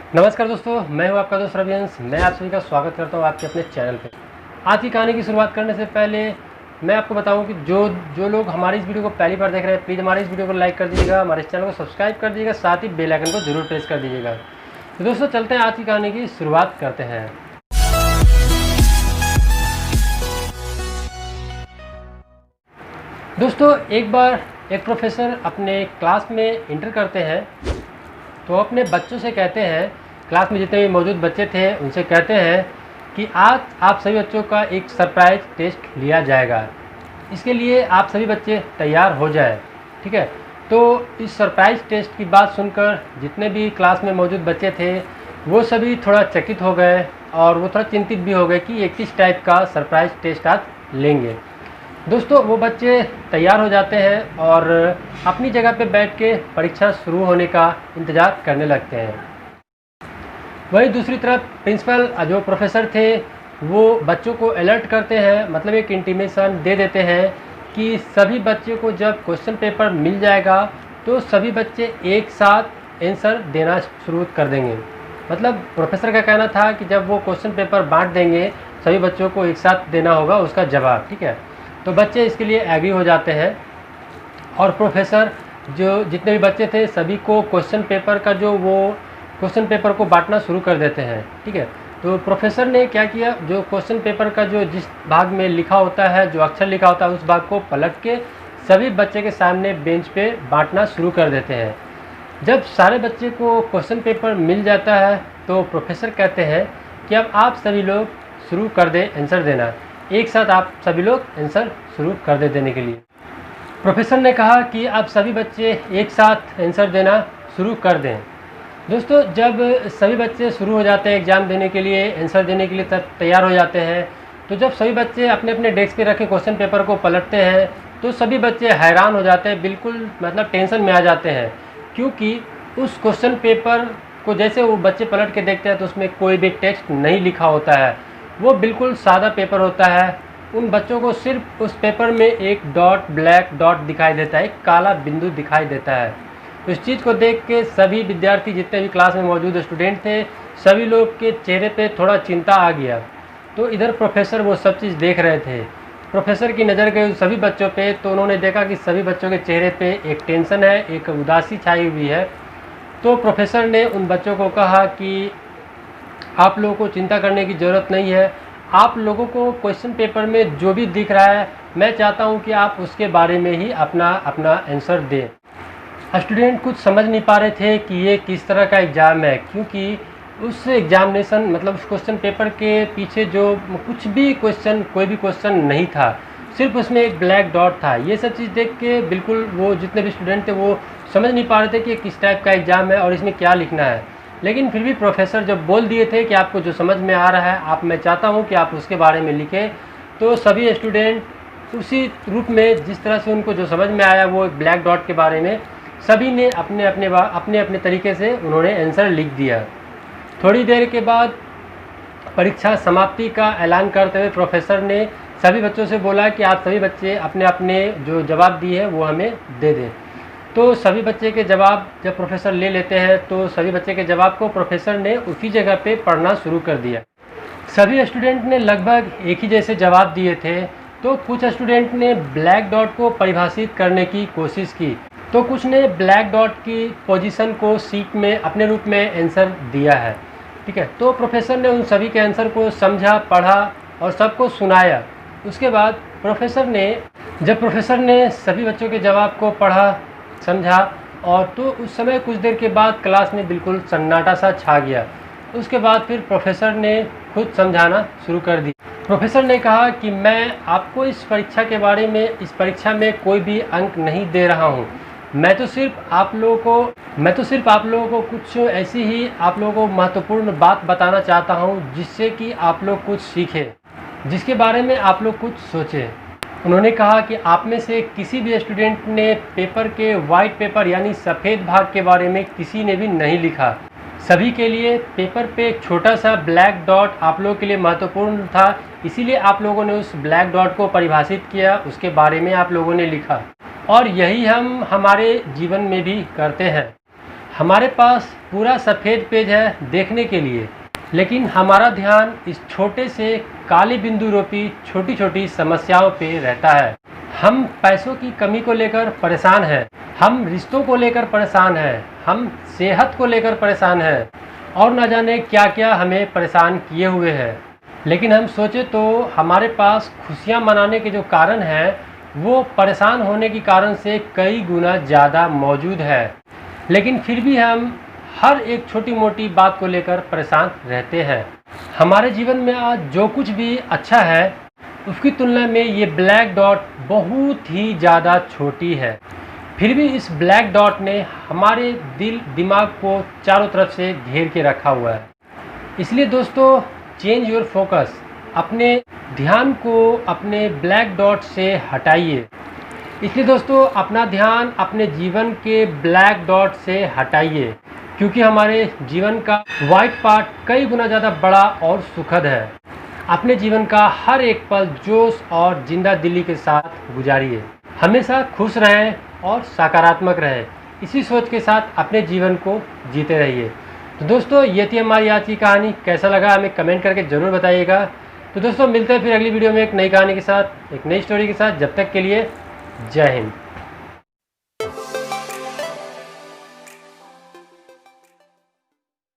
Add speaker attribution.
Speaker 1: नमस्कार दोस्तों, मैं हूं आपका दोस्त रवियंश। मैं आप सभी का स्वागत करता हूं आपके अपने चैनल पे। आज की कहानी की शुरुआत करने से पहले मैं आपको बताऊं कि जो जो लोग हमारी इस वीडियो को पहली बार देख रहे हैं, प्लीज़ हमारे इस वीडियो को लाइक कर दीजिएगा, हमारे चैनल को सब्सक्राइब कर दीजिएगा, साथ ही बेल आइकन को जरूर प्रेस कर दीजिएगा। तो दोस्तों चलते हैं, आज की कहानी की शुरुआत करते हैं। दोस्तों एक बार एक प्रोफेसर अपने क्लास में इंटर करते हैं, तो अपने बच्चों से कहते हैं, क्लास में जितने भी मौजूद बच्चे थे उनसे कहते हैं कि आज आप सभी बच्चों का एक सरप्राइज टेस्ट लिया जाएगा। इसके लिए आप सभी बच्चे तैयार हो जाएं, ठीक है। तो इस सरप्राइज टेस्ट की बात सुनकर जितने भी क्लास में मौजूद बच्चे थे वो सभी थोड़ा चकित हो गए और वो थोड़ा चिंतित भी हो गए कि ये किस टाइप का सरप्राइज टेस्ट आज लेंगे। दोस्तों वो बच्चे तैयार हो जाते हैं और अपनी जगह पे बैठ के परीक्षा शुरू होने का इंतज़ार करने लगते हैं। वहीं दूसरी तरफ प्रिंसिपल जो प्रोफेसर थे वो बच्चों को अलर्ट करते हैं, मतलब एक इंटीमेशन दे देते हैं कि सभी बच्चों को जब क्वेश्चन पेपर मिल जाएगा तो सभी बच्चे एक साथ आंसर देना शुरू कर देंगे। मतलब प्रोफेसर का कहना था कि जब वो क्वेश्चन पेपर बांट देंगे सभी बच्चों को एक साथ देना होगा उसका जवाब, ठीक है। तो बच्चे इसके लिए एग्री हो जाते हैं और प्रोफेसर जो जितने भी बच्चे थे सभी को क्वेश्चन पेपर का जो वो क्वेश्चन पेपर को बांटना शुरू कर देते हैं, ठीक है। तो प्रोफेसर ने क्या किया, जो क्वेश्चन पेपर का जो जिस भाग में लिखा होता है, जो अक्षर लिखा होता है, उस भाग को पलट के सभी बच्चे के सामने बेंच पे बांटना शुरू कर देते हैं। जब सारे बच्चे को क्वेश्चन पेपर मिल जाता है तो प्रोफेसर कहते हैं कि अब आप सभी लोग शुरू कर दें आंसर देना, एक साथ आप सभी लोग आंसर शुरू कर दे देने के लिए। प्रोफेसर ने कहा कि आप सभी बच्चे एक साथ आंसर देना शुरू कर दें। दोस्तों जब सभी बच्चे शुरू हो जाते हैं एग्ज़ाम देने के लिए, आंसर देने के लिए तैयार हो जाते हैं, तो जब सभी बच्चे अपने अपने डेस्क पे रखे क्वेश्चन पेपर को पलटते हैं तो सभी बच्चे हैरान हो जाते हैं, बिल्कुल मतलब टेंशन में आ जाते हैं, क्योंकि उस क्वेश्चन पेपर को जैसे वो बच्चे पलट के देखते हैं तो उसमें कोई भी टेक्स्ट नहीं लिखा होता है, वो बिल्कुल सादा पेपर होता है। उन बच्चों को सिर्फ उस पेपर में एक डॉट, ब्लैक डॉट दिखाई देता है, एक काला बिंदु दिखाई देता है। तो इस चीज़ को देख के सभी विद्यार्थी जितने भी क्लास में मौजूद स्टूडेंट थे सभी लोग के चेहरे पे थोड़ा चिंता आ गया। तो इधर प्रोफेसर वो सब चीज़ देख रहे थे। प्रोफेसर की नज़र गई सभी बच्चों पे, तो उन्होंने देखा कि सभी बच्चों के चेहरे पे एक टेंशन है, एक उदासी छाई हुई है। तो प्रोफेसर ने उन बच्चों को कहा कि आप लोगों को चिंता करने की ज़रूरत नहीं है, आप लोगों को क्वेश्चन पेपर में जो भी दिख रहा है मैं चाहता हूं कि आप उसके बारे में ही अपना आंसर दें। स्टूडेंट कुछ समझ नहीं पा रहे थे कि ये किस तरह का एग्ज़ाम है, क्योंकि उस एग्जामिनेशन मतलब उस क्वेश्चन पेपर के पीछे जो कुछ भी क्वेश्चन, कोई भी क्वेश्चन नहीं था, सिर्फ उसमें एक ब्लैक डॉट था। ये सब चीज़ देख के बिल्कुल वो जितने भी स्टूडेंट थे वो समझ नहीं पा रहे थे कि किस टाइप का एग्ज़ाम है और इसमें क्या लिखना है। लेकिन फिर भी प्रोफेसर जब बोल दिए थे कि आपको जो समझ में आ रहा है आप, मैं चाहता हूं कि आप उसके बारे में लिखें, तो सभी स्टूडेंट उसी रूप में जिस तरह से उनको जो समझ में आया वो ब्लैक डॉट के बारे में सभी ने अपने अपने तरीके से उन्होंने आंसर लिख दिया। थोड़ी देर के बाद परीक्षा समाप्ति का ऐलान करते हुए प्रोफेसर ने सभी बच्चों से बोला कि आप सभी बच्चे अपने अपने जो जवाब दिए हैं वो हमें दे दें। तो सभी बच्चे के जवाब जब प्रोफेसर ले लेते हैं तो सभी बच्चे के जवाब को प्रोफेसर ने उसी जगह पे पढ़ना शुरू कर दिया। सभी स्टूडेंट ने लगभग एक ही जैसे जवाब दिए थे। तो कुछ स्टूडेंट ने ब्लैक डॉट को परिभाषित करने की कोशिश की, तो कुछ ने ब्लैक डॉट की पोजीशन को सीट में अपने रूप में आंसर दिया है, ठीक है। तो प्रोफेसर ने उन सभी के आंसर को समझा, पढ़ा और सबको सुनाया। उसके बाद जब प्रोफेसर ने सभी बच्चों के जवाब को पढ़ा, समझा, और तो उस समय कुछ देर के बाद क्लास में बिल्कुल सन्नाटा सा छा गया। उसके बाद फिर प्रोफेसर ने खुद समझाना शुरू कर दी। प्रोफेसर ने कहा कि मैं आपको इस परीक्षा के बारे में, इस परीक्षा में कोई भी अंक नहीं दे रहा हूँ, मैं तो सिर्फ आप लोगों को कुछ ऐसी ही आप लोगों को महत्वपूर्ण बात बताना चाहता हूँ जिससे कि आप लोग कुछ सीखें, जिसके बारे में आप लोग कुछ सोचें। उन्होंने कहा कि आप में से किसी भी स्टूडेंट ने पेपर के वाइट पेपर यानी सफ़ेद भाग के बारे में किसी ने भी नहीं लिखा। सभी के लिए पेपर पे एक छोटा सा ब्लैक डॉट आप लोगों के लिए महत्वपूर्ण था, इसीलिए आप लोगों ने उस ब्लैक डॉट को परिभाषित किया, उसके बारे में आप लोगों ने लिखा। और यही हम हमारे जीवन में भी करते हैं। हमारे पास पूरा सफ़ेद पेज है देखने के लिए, लेकिन हमारा ध्यान इस छोटे से काले बिंदु रूपी छोटी छोटी समस्याओं पे रहता है। हम पैसों की कमी को लेकर परेशान हैं, हम रिश्तों को लेकर परेशान हैं, हम सेहत को लेकर परेशान हैं और न जाने क्या क्या हमें परेशान किए हुए हैं। लेकिन हम सोचे तो हमारे पास खुशियाँ मनाने के जो कारण हैं वो परेशान होने के कारण से कई गुना ज़्यादा मौजूद है। लेकिन फिर भी हम हर एक छोटी मोटी बात को लेकर परेशान रहते हैं। हमारे जीवन में आज जो कुछ भी अच्छा है उसकी तुलना में ये ब्लैक डॉट बहुत ही ज़्यादा छोटी है। फिर भी इस ब्लैक डॉट ने हमारे दिल दिमाग को चारों तरफ से घेर के रखा हुआ है। इसलिए दोस्तों, चेंज योर फोकस, अपने ध्यान को अपने ब्लैक डॉट से हटाइए। इसलिए दोस्तों, अपना ध्यान अपने जीवन के ब्लैक डॉट से हटाइए, क्योंकि हमारे जीवन का वाइट पार्ट कई गुना ज़्यादा बड़ा और सुखद है। अपने जीवन का हर एक पल जोश और जिंदा दिली के साथ गुजारिए। हमेशा खुश रहें और सकारात्मक रहें। इसी सोच के साथ अपने जीवन को जीते रहिए। तो दोस्तों, ये थी हमारी आज की कहानी। कैसा लगा हमें कमेंट करके ज़रूर बताइएगा। तो दोस्तों, मिलते हैं फिर अगली वीडियो में एक नई कहानी के साथ, एक नई स्टोरी के साथ। जब तक के लिए जय हिंद।